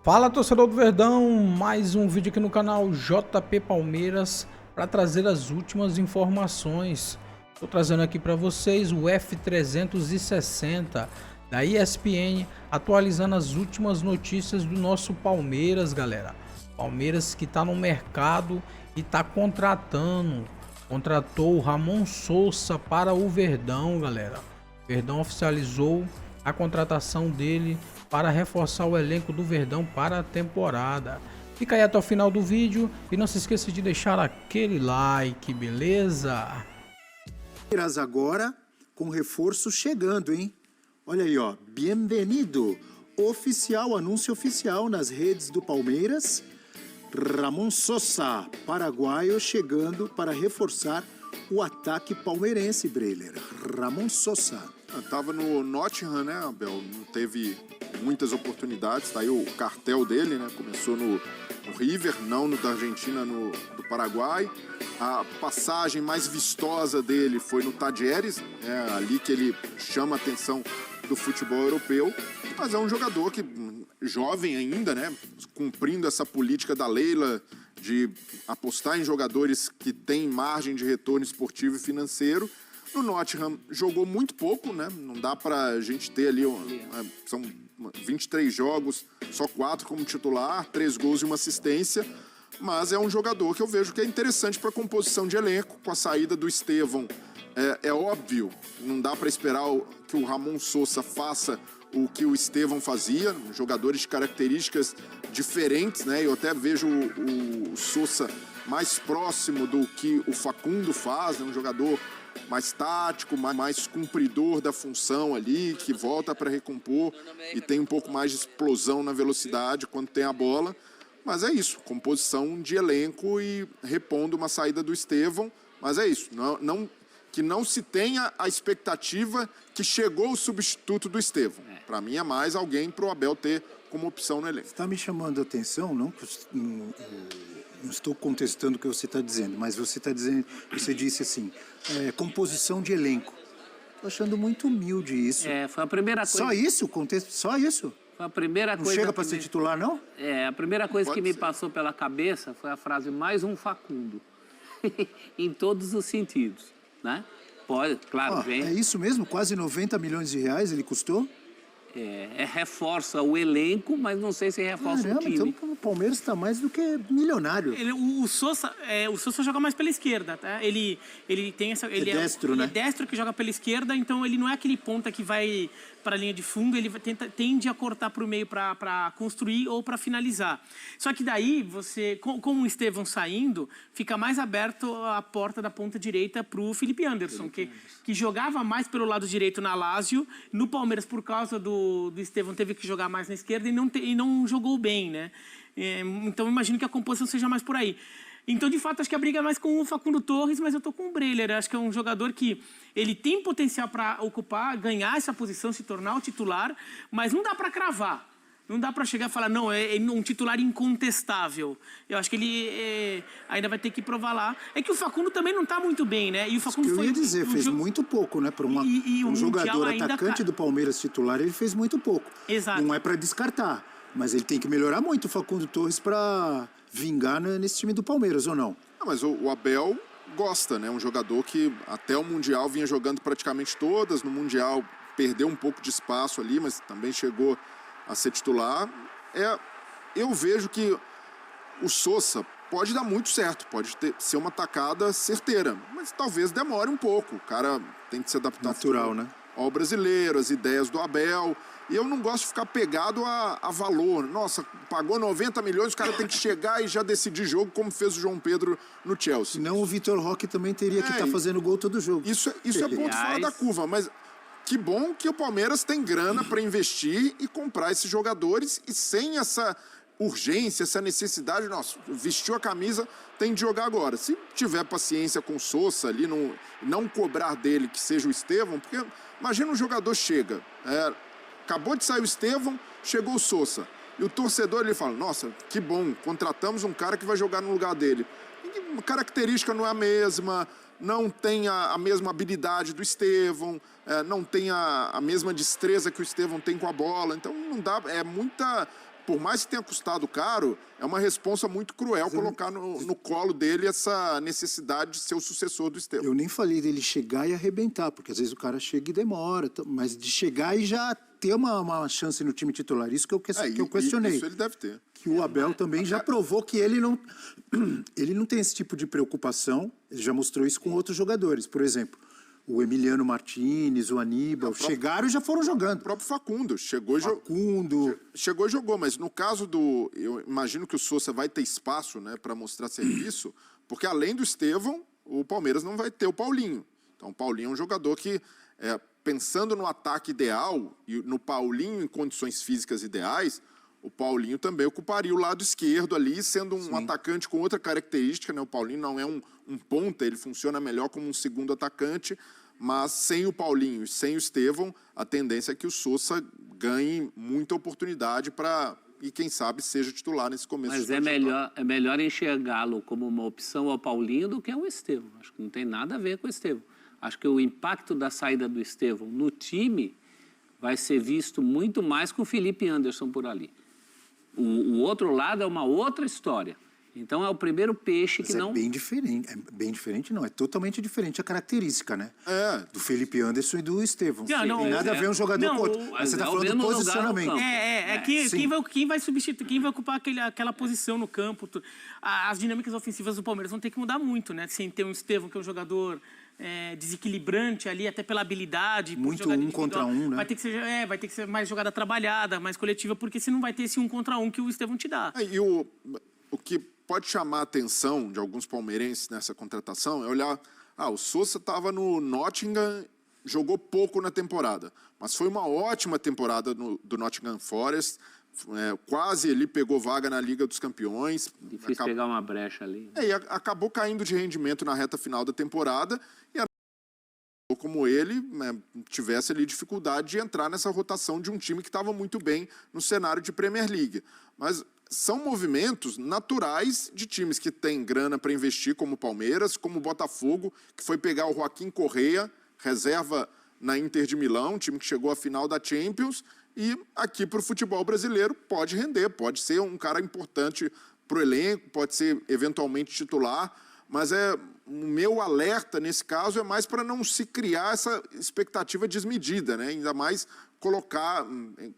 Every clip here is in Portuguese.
Fala, torcedor do Verdão, mais um vídeo aqui no canal JP Palmeiras para trazer as últimas informações. Estou trazendo aqui para vocês o F360 da ESPN, atualizando as últimas notícias do nosso Palmeiras, galera. Palmeiras que está no mercado e está contratou o Ramon Sousa para o Verdão, galera. O Verdão oficializou a contratação dele para reforçar o elenco do Verdão para a temporada. Fica aí até o final do vídeo e não se esqueça de deixar aquele like, beleza? Palmeiras agora com reforço chegando, hein? Olha aí, ó, bem-vindo! Oficial, anúncio oficial nas redes do Palmeiras. Ramon Sousa, paraguaio, chegando para reforçar o ataque palmeirense, Breiler. Ramon Sousa. Tava no Nottingham, né, Abel? Não teve muitas oportunidades, tá aí o cartel dele, né? Começou no River, não no da Argentina, do Paraguai. A passagem mais vistosa dele foi no Talleres, é ali que ele chama a atenção do futebol europeu. Mas é um jogador que, jovem ainda, né? Cumprindo essa política da Leila de apostar em jogadores que têm margem de retorno esportivo e financeiro. No Nottingham jogou muito pouco, né? Não dá pra gente ter ali, são 23 jogos, só 4 como titular, 3 gols e uma assistência. Mas é um jogador que eu vejo que é interessante para composição de elenco. Com a saída do Estevão, é óbvio, não dá para esperar que o Ramon Sousa faça o que o Estevão fazia, jogadores de características diferentes, né? Eu até vejo o Sousa mais próximo do que o Facundo faz, né? Um jogador mais tático, mais cumpridor da função ali, que volta para recompor e tem um pouco mais de explosão na velocidade quando tem a bola. Mas é isso, composição de elenco e repondo uma saída do Estevão. Mas é isso, que não se tenha a expectativa que chegou o substituto do Estevão. Para mim é mais alguém para o Abel ter como opção no elenco. Está me chamando a atenção, não estou contestando o que você está dizendo, mas você está dizendo, você disse assim, composição de elenco. Estou achando muito humilde isso. Foi a primeira coisa. Só isso? Contexto? Só isso? Foi a primeira coisa. Não chega para ser titular, não? A primeira coisa que me passou pela cabeça foi a frase mais um Facundo. Em todos os sentidos, né? Pode, claro, vem. É isso mesmo? Quase 90 milhões de reais ele custou? Reforça o elenco, mas não sei se reforça o time. Então o Palmeiras está mais do que milionário. O Sousa joga mais pela esquerda, tá? Ele tem essa... Ele destro, né? Ele é destro que joga pela esquerda, então ele não é aquele ponta que vai para a linha de fundo, ele tende a cortar para o meio para construir ou para finalizar. Só que daí, você, com o Estevão saindo, fica mais aberto a porta da ponta direita para o Felipe Anderson, que jogava mais pelo lado direito na Lazio. No Palmeiras, por causa do Estevão, teve que jogar mais na esquerda e não jogou bem, né? Então, imagino que a composição seja mais por aí. Então, de fato, acho que a briga é mais com o Facundo Torres, mas eu tô com o Breiler. Acho que é um jogador que ele tem potencial para ocupar, ganhar essa posição, se tornar o titular, mas não dá para cravar. Não dá para chegar e falar, não, é um titular incontestável. Eu acho que ele ainda vai ter que provar lá. É que o Facundo também não tá muito bem, né? E o Facundo eu ia dizer, fez muito pouco, né? Para um jogador atacante do Palmeiras titular, ele fez muito pouco. Exato. Não é para descartar, mas ele tem que melhorar muito o Facundo Torres para vingar nesse time do Palmeiras, ou não? Mas o Abel gosta, né? Um jogador que até o Mundial vinha jogando praticamente todas. No Mundial perdeu um pouco de espaço ali, mas também chegou a ser titular. Eu vejo que o Sousa pode dar muito certo, pode ser uma tacada certeira, mas talvez demore um pouco. O cara tem que se adaptar natural, né? Ao brasileiro, as ideias do Abel. E eu não gosto de ficar pegado a valor. Nossa, pagou 90 milhões, o cara tem que chegar e já decidir jogo, como fez o João Pedro no Chelsea. Senão o Vitor Roque também teria que estar fazendo gol todo jogo. Isso é ponto fora da curva, mas que bom que o Palmeiras tem grana para investir e comprar esses jogadores e sem essa urgência, essa necessidade, nossa, vestiu a camisa, tem de jogar agora. Se tiver paciência com o Sousa ali, não cobrar dele que seja o Estevão, porque imagina um jogador chega, acabou de sair o Estevão, chegou o Sousa, e o torcedor ele fala, nossa, que bom, contratamos um cara que vai jogar no lugar dele. E a característica não é a mesma, não tem a mesma habilidade do Estevão, não tem a mesma destreza que o Estevão tem com a bola, então não dá, é muita por mais que tenha custado caro, é uma responsa muito cruel colocar no colo dele essa necessidade de ser o sucessor do Estevão. Eu nem falei dele chegar e arrebentar, porque às vezes o cara chega e demora, mas de chegar e já ter uma chance no time titular, isso que eu questionei. Isso ele deve ter. Que o Abel também já provou que ele não tem esse tipo de preocupação, ele já mostrou isso com outros jogadores, por exemplo, o Emiliano Martinez, o Aníbal, chegaram e já foram jogando. O próprio Facundo chegou e jogou, mas no caso eu imagino que o Sousa vai ter espaço, né, para mostrar serviço, porque além do Estevão, o Palmeiras não vai ter o Paulinho. Então o Paulinho é um jogador que, pensando no ataque ideal e no Paulinho em condições físicas ideais, o Paulinho também ocuparia o lado esquerdo ali, sendo um atacante com outra característica, né? O Paulinho não é um ponta, ele funciona melhor como um segundo atacante, mas sem o Paulinho e sem o Estevão, a tendência é que o Sousa ganhe muita oportunidade e quem sabe seja titular nesse começo. Mas é melhor enxergá-lo como uma opção ao Paulinho do que ao Estevão. Acho que não tem nada a ver com o Estevão. Acho que o impacto da saída do Estevão no time vai ser visto muito mais com o Felipe Anderson por ali. O outro lado é uma outra história. Então é o primeiro peixe que não... É bem diferente não, é totalmente diferente a característica, né? Do Felipe Anderson e do Estevão. Não tem nada a ver um jogador com outro. Mas você está falando do posicionamento. Quem vai substituir, quem vai ocupar aquela posição no campo. As dinâmicas ofensivas do Palmeiras vão ter que mudar muito, né? Sem ter um Estevão, que é um jogador desequilibrante ali, até pela habilidade. Muito um contra um, né? Vai ter que ser mais jogada trabalhada, mais coletiva, porque você não vai ter esse um contra um que o Estevão te dá. E o que pode chamar a atenção de alguns palmeirenses nessa contratação é olhar... o Sousa estava no Nottingham, jogou pouco na temporada, mas foi uma ótima temporada do Nottingham Forest, quase ele pegou vaga na Liga dos Campeões. Difícil pegar uma brecha ali. E acabou caindo de rendimento na reta final da temporada e como ele tivesse ali dificuldade de entrar nessa rotação de um time que estava muito bem no cenário de Premier League. Mas são movimentos naturais de times que têm grana para investir, como o Palmeiras, como o Botafogo, que foi pegar o Joaquim Correa, reserva na Inter de Milão, um time que chegou à final da Champions, e aqui para o futebol brasileiro pode render, pode ser um cara importante para o elenco, pode ser eventualmente titular, mas o meu alerta nesse caso é mais para não se criar essa expectativa desmedida, né? Ainda mais colocar,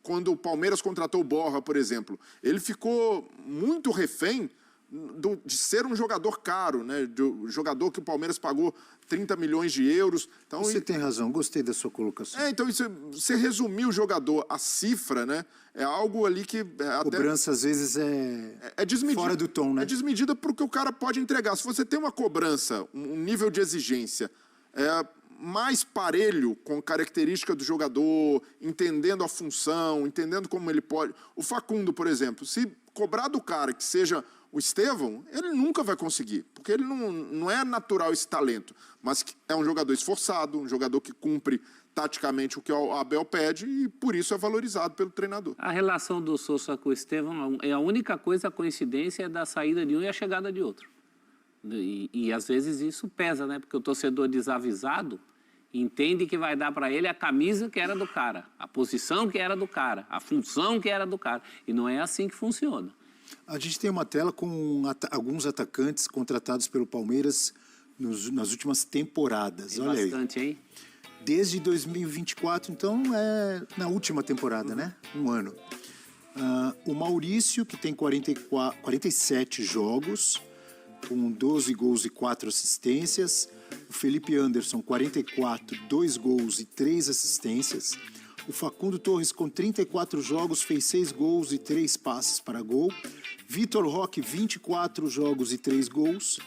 quando o Palmeiras contratou o Borja, por exemplo, ele ficou muito refém de ser um jogador caro, né? Do jogador que o Palmeiras pagou 30 milhões de euros. Então, você tem razão, gostei da sua colocação. Então, você resumir o jogador, a cifra, né? É algo ali que... A cobrança, às vezes, é desmedida, fora do tom, né? É desmedida porque o cara pode entregar. Se você tem uma cobrança, um nível de exigência mais parelho com característica do jogador, entendendo a função, entendendo como ele pode... O Facundo, por exemplo, se cobrar do cara que seja o Estevão, ele nunca vai conseguir, porque ele não é natural esse talento, mas é um jogador esforçado, um jogador que cumpre taticamente o que o Abel pede e por isso é valorizado pelo treinador. A relação do Sousa com o Estevão é a única coisa, a coincidência é da saída de um e a chegada de outro. E às vezes isso pesa, né? Porque o torcedor desavisado entende que vai dar para ele a camisa que era do cara, a posição que era do cara, a função que era do cara. E não é assim que funciona. A gente tem uma tela com alguns atacantes contratados pelo Palmeiras nas últimas temporadas. Tem olha bastante, aí. Hein? Desde 2024, então é na última temporada, né? Um ano. O Maurício, que tem 47 jogos, com 12 gols e 4 assistências. O Felipe Anderson, 44, 2 gols e 3 assistências. O Facundo Torres, com 34 jogos, fez 6 gols e 3 passes para gol. Vitor Roque, 24 jogos e 3 gols.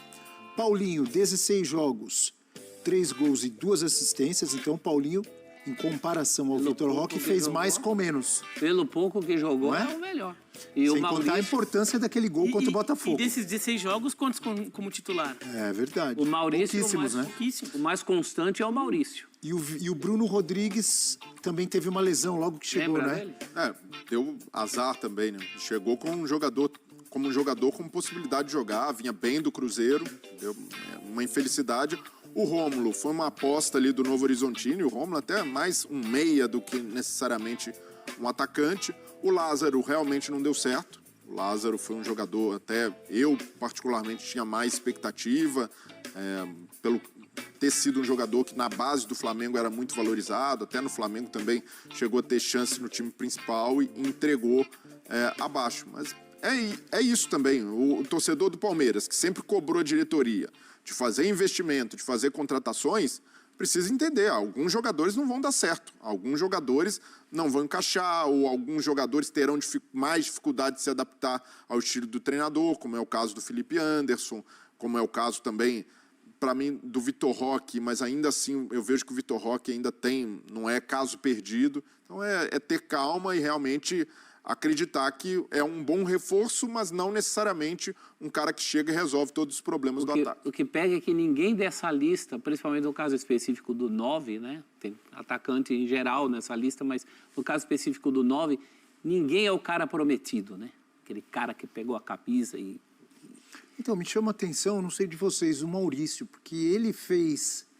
Paulinho, 16 jogos, 3 gols e 2 assistências. Então, Paulinho, em comparação ao Vitor Roque, fez mais com menos. Pelo pouco que jogou, é o melhor. E sem contar a importância daquele gol contra o Botafogo. E desses 16 jogos, quantos como titular? É verdade. O Maurício, pouquíssimos, né? O mais constante é o Maurício. E o Bruno Rodrigues também teve uma lesão logo que chegou, lembra né? Dele? Deu azar também, né? Chegou como um jogador com possibilidade de jogar, vinha bem do Cruzeiro, deu uma infelicidade. O Rômulo foi uma aposta ali do Novo Horizontino, e o Rômulo até mais um meia do que necessariamente um atacante. O Lázaro realmente não deu certo. O Lázaro foi um jogador, até eu particularmente tinha mais expectativa, pelo ter sido um jogador que na base do Flamengo era muito valorizado, até no Flamengo também chegou a ter chance no time principal e entregou abaixo. Mas é isso também, o torcedor do Palmeiras, que sempre cobrou a diretoria de fazer investimento, de fazer contratações, precisa entender, alguns jogadores não vão dar certo, alguns jogadores não vão encaixar, ou alguns jogadores terão mais dificuldade de se adaptar ao estilo do treinador, como é o caso do Felipe Anderson, como é o caso também, para mim, do Vitor Roque, mas ainda assim eu vejo que o Vitor Roque ainda não é caso perdido, então é ter calma e realmente acreditar que é um bom reforço, mas não necessariamente um cara que chega e resolve todos os problemas do ataque. O que pega é que ninguém dessa lista, principalmente no caso específico do 9, né? Tem atacante em geral nessa lista, mas no caso específico do 9, ninguém é o cara prometido, né? Aquele cara que pegou a camisa e... Então, me chama a atenção, não sei de vocês, o Maurício, porque ele fez...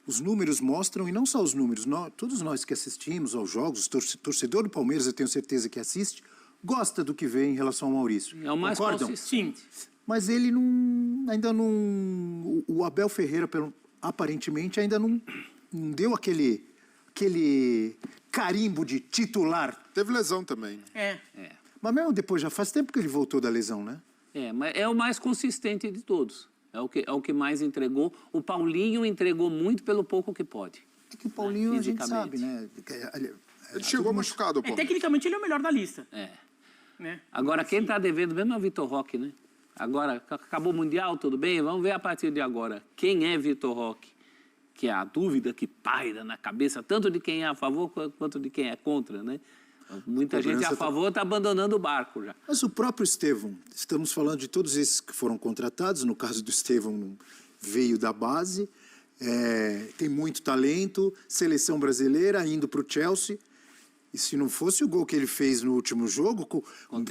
Os números mostram, e não só os números, todos nós que assistimos aos jogos, torcedor do Palmeiras, eu tenho certeza que assiste, gosta do que vê em relação ao Maurício. É o mais consistente. Mas ele ainda não... O Abel Ferreira, aparentemente, ainda não deu aquele carimbo de titular. Teve lesão também. Mas mesmo depois, já faz tempo que ele voltou da lesão, né? Mas é o mais consistente de todos. É o que mais entregou. O Paulinho entregou muito pelo pouco que pode. É que o Paulinho, a gente sabe, né? Ele chegou machucado, pô. Tecnicamente, ele é o melhor da lista. Né? Agora, quem está devendo mesmo é o Vitor Roque, né? Agora, acabou o Mundial, tudo bem? Vamos ver a partir de agora. Quem é Vitor Roque? Que é a dúvida que paira na cabeça, tanto de quem é a favor quanto de quem é contra, né? Muita gente a favor está abandonando o barco já. Mas o próprio Estevão, estamos falando de todos esses que foram contratados, no caso do Estevão veio da base, tem muito talento, seleção brasileira, indo para o Chelsea, e se não fosse o gol que ele fez no último jogo, com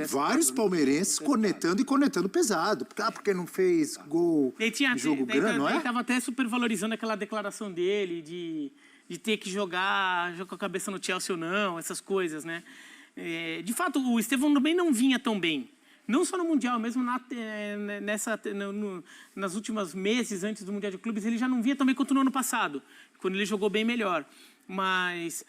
vários palmeirenses cornetando pesado, porque não fez gol em jogo grande, não é? Ele estava até supervalorizando aquela declaração dele de ter que jogar com a cabeça no Chelsea ou não, essas coisas, né? De fato, o Estevão também não vinha tão bem. Não só no Mundial, mesmo nas últimas meses antes do Mundial de Clubes, ele já não vinha tão bem quanto no ano passado, quando ele jogou bem melhor. Mas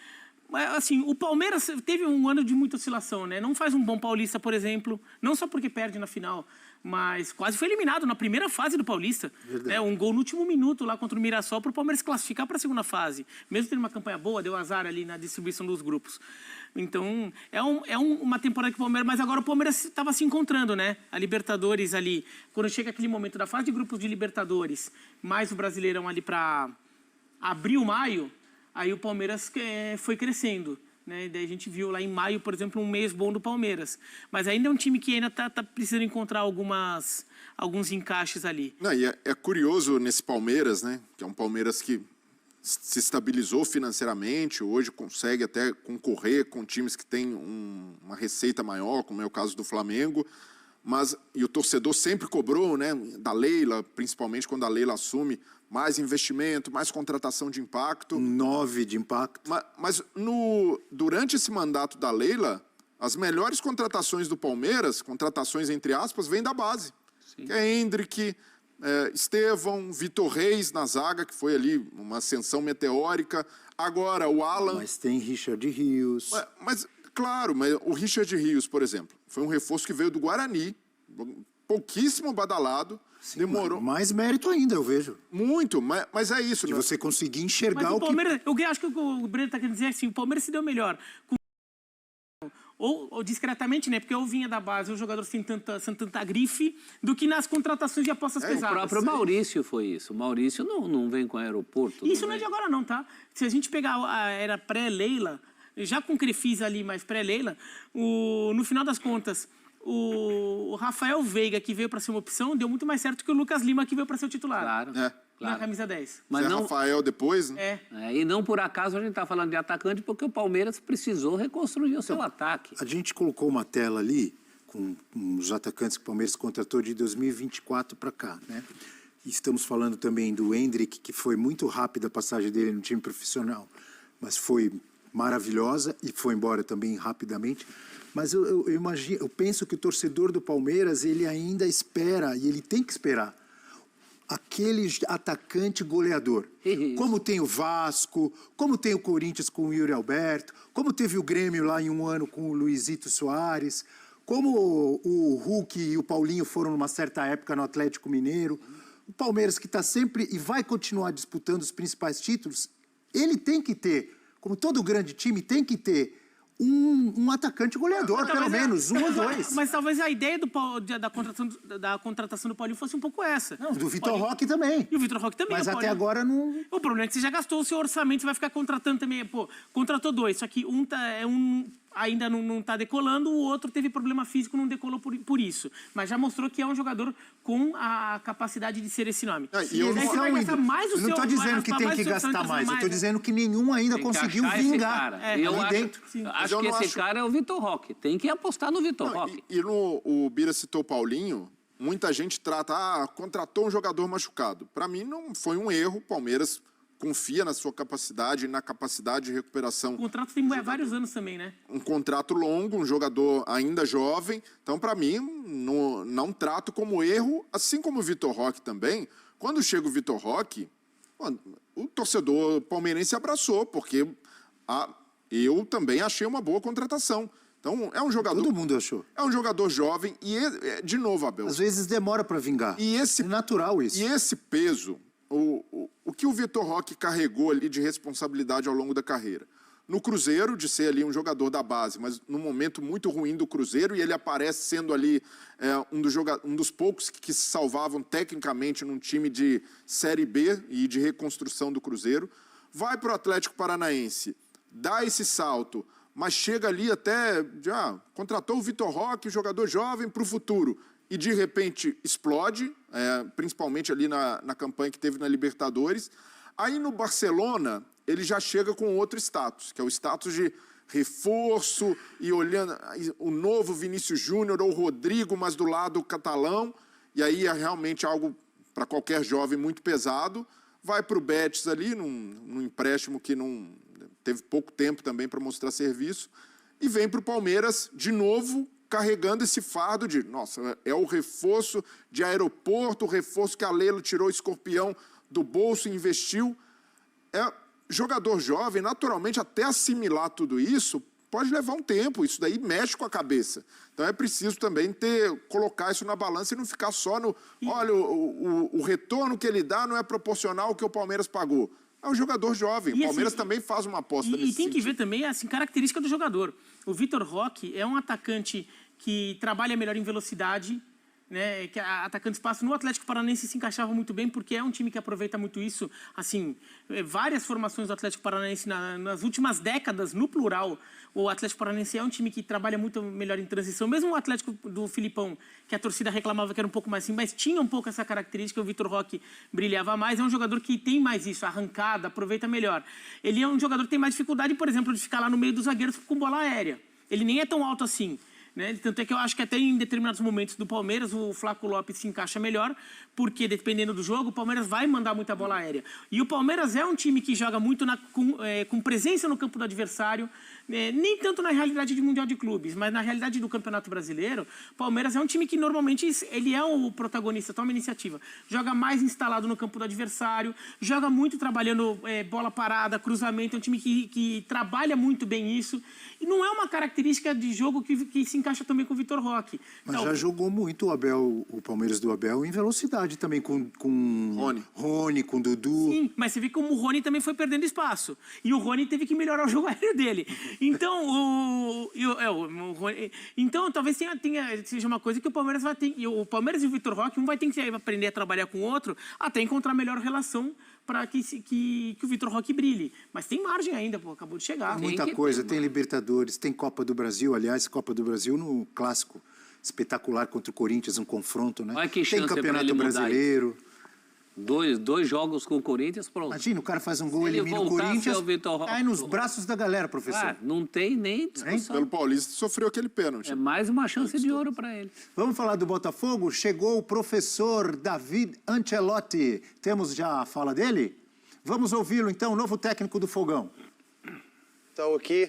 assim, o Palmeiras teve um ano de muita oscilação, né? Não faz um bom Paulista, por exemplo, não só porque perde na final, mas quase foi eliminado na primeira fase do Paulista. Né? Um gol no último minuto lá contra o Mirassol para o Palmeiras classificar para a segunda fase. Mesmo tendo uma campanha boa, deu azar ali na distribuição dos grupos. Então, uma temporada que o Palmeiras... Mas agora o Palmeiras estava se encontrando, né? A Libertadores ali, quando chega aquele momento da fase de grupos de Libertadores, mais o Brasileirão ali para abril, maio, aí o Palmeiras foi crescendo. Né? Daí a gente viu lá em maio, por exemplo, um mês bom do Palmeiras. Mas ainda é um time que ainda tá precisando encontrar alguns encaixes ali. Não, e é curioso nesse Palmeiras, né? Que é um Palmeiras que se estabilizou financeiramente, hoje consegue até concorrer com times que têm uma receita maior, como é o caso do Flamengo. E o torcedor sempre cobrou, né? Da Leila, principalmente quando a Leila assume, mais investimento, mais contratação de impacto. 9 de impacto. Mas durante esse mandato da Leila, as melhores contratações do Palmeiras, contratações entre aspas, vêm da base. Sim. Que é Hendrick, Estevão, Vitor Reis na zaga, que foi ali uma ascensão meteórica. Agora o Alan... Mas tem Richard Rios. Claro, mas o Richard Rios, por exemplo, foi um reforço que veio do Guarani, pouquíssimo badalado. Sim, demorou. Mais mérito ainda, eu vejo. Muito, mas é isso. De você conseguir enxergar o Palmeiras, eu acho que o Breno está querendo dizer assim, o Palmeiras se deu melhor. Ou discretamente, né? Porque eu vinha da base, o jogador sem tanta grife, do que nas contratações de apostas pesadas. O próprio Maurício foi isso. O Maurício não vem com o aeroporto. Isso não é de agora não, tá? Se a gente pegar a era pré-Leila, já com Crefisa ali, mas pré-Leila, no final das contas... O Rafael Veiga, que veio para ser uma opção, deu muito mais certo que o Lucas Lima, que veio para ser o titular. Claro. Na camisa 10. Mas não... Rafael depois, né? E não por acaso a gente está falando de atacante, porque o Palmeiras precisou reconstruir o seu ataque. A gente colocou uma tela ali com os atacantes que o Palmeiras contratou de 2024 para cá, né? E estamos falando também do Hendrick, que foi muito rápida a passagem dele no time profissional, mas foi maravilhosa e foi embora também rapidamente. Mas eu imagino, eu penso que o torcedor do Palmeiras, ele ainda espera, e ele tem que esperar, aquele atacante goleador. Como tem o Vasco, como tem o Corinthians com o Yuri Alberto, como teve o Grêmio lá em um ano com o Luizito Soares, como o Hulk e o Paulinho foram numa certa época no Atlético Mineiro. O Palmeiras, que está sempre e vai continuar disputando os principais títulos, ele tem que ter, como todo grande time, tem que ter um atacante goleador, pelo menos, um ou dois. Mas talvez a ideia da contratação do Paulinho fosse um pouco essa. Não, do Vitor Roque também. E o Vitor Roque também. Mas até agora não... O problema é que você já gastou o seu orçamento, você vai ficar contratando também. Pô, contratou 2, só que ainda não está decolando, o outro teve problema físico, não decolou por isso. Mas já mostrou que é um jogador com a capacidade de ser esse nome. E eu não estou dizendo que tem que gastar mais, eu estou dizendo que nenhum ainda conseguiu vingar ali dentro. Acho que esse cara é o Vitor Roque. Tem que apostar no Vitor Roque. O Bira citou o Paulinho. Muita gente trata, contratou um jogador machucado. Para mim, não foi um erro. O Palmeiras confia na sua capacidade e na capacidade de recuperação. O contrato tem vários anos também, né? Um contrato longo, um jogador ainda jovem. Então, para mim, não trato como erro, assim como o Vitor Roque também. Quando chega o Vitor Roque, o torcedor palmeirense abraçou, porque eu também achei uma boa contratação. Então, é um jogador... Todo mundo achou. É um jogador jovem e, de novo, Abel... Às vezes demora para vingar. É natural isso. E esse peso, o que o Vitor Roque carregou ali de responsabilidade ao longo da carreira? No Cruzeiro, de ser ali um jogador da base, mas num momento muito ruim do Cruzeiro, e ele aparece sendo ali um dos poucos que se salvavam tecnicamente num time de Série B e de reconstrução do Cruzeiro. Vai para o Atlético Paranaense, dá esse salto, mas chega ali até, já contratou o Vitor Roque, jogador jovem para o futuro, e de repente explode, principalmente ali na campanha que teve na Libertadores. Aí no Barcelona, ele já chega com outro status, que é o status de reforço, e olhando o novo Vinícius Júnior ou Rodrigo, mas do lado catalão, e aí é realmente algo para qualquer jovem muito pesado. Vai para o Betis ali, num empréstimo que não teve pouco tempo também para mostrar serviço, e vem para o Palmeiras de novo, carregando esse fardo de, nossa, é o reforço de aeroporto, o reforço que a Leila tirou o escorpião do bolso e investiu. Jogador jovem, naturalmente, até assimilar tudo isso, pode levar um tempo, isso daí mexe com a cabeça. Então é preciso também colocar isso na balança e não ficar só no... Olha, o retorno que ele dá não é proporcional ao que o Palmeiras pagou. É um jogador jovem, o Palmeiras também faz uma aposta nesse sentido. E tem que ver também a característica do jogador. O Vitor Roque é um atacante que trabalha melhor em velocidade, né, que atacando espaço. No Atlético Paranaense se encaixava muito bem, porque é um time que aproveita muito isso. Assim, várias formações do Atlético Paranaense nas últimas décadas, no plural, o Atlético Paranaense é um time que trabalha muito melhor em transição. Mesmo o Atlético do Filipão, que a torcida reclamava que era um pouco mais assim, mas tinha um pouco essa característica, o Vitor Roque brilhava mais. É um jogador que tem mais isso, arrancada, aproveita melhor. Ele é um jogador que tem mais dificuldade, por exemplo, de ficar lá no meio dos zagueiros com bola aérea. Ele nem é tão alto assim. Né? Tanto é que eu acho que até em determinados momentos do Palmeiras o Flaco Lopes se encaixa melhor, porque dependendo do jogo o Palmeiras vai mandar muita bola aérea. E o Palmeiras é um time que joga muito com presença no campo do adversário, nem tanto na realidade de Mundial de Clubes, mas na realidade do Campeonato Brasileiro. O Palmeiras é um time que normalmente ele é o protagonista, toma iniciativa. Joga mais instalado no campo do adversário, joga muito trabalhando bola parada, cruzamento, é um time que trabalha muito bem isso. E não é uma característica de jogo que se encaixa também com o Vitor Roque. Mas então, já jogou muito o Palmeiras do Abel em velocidade também, com Rony, com Dudu. Sim, mas você vê como o Rony também foi perdendo espaço. E o Rony teve que melhorar o jogo aéreo dele. Então, então talvez seja uma coisa que o Palmeiras vai ter. O Palmeiras e o Vitor Roque, um vai ter que aprender a trabalhar com o outro até encontrar a melhor relação para que o Vitor Roque brilhe. Mas tem margem ainda, pô, acabou de chegar. Muita coisa, tem Libertadores, tem Copa do Brasil, aliás, Copa do Brasil no clássico espetacular contra o Corinthians, um confronto, né? Olha que tem Campeonato Brasileiro. Dois jogos com o Corinthians, pronto. Imagina, o cara faz um gol, elimina o Corinthians, cai nos braços da galera, professor. Não tem nem discussão. Pelo Paulista sofreu aquele pênalti. É mais uma chance de ouro para ele. Vamos falar do Botafogo? Chegou o professor David Ancelotti. Temos já a fala dele? Vamos ouvi-lo então, novo técnico do Fogão. Então aqui...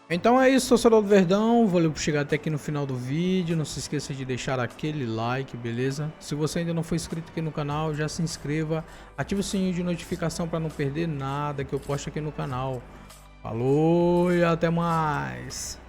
Então é isso, torcedor do Verdão, valeu por chegar até aqui no final do vídeo, não se esqueça de deixar aquele like, beleza? Se você ainda não for inscrito aqui no canal, já se inscreva, ative o sininho de notificação para não perder nada que eu posto aqui no canal. Falou e até mais!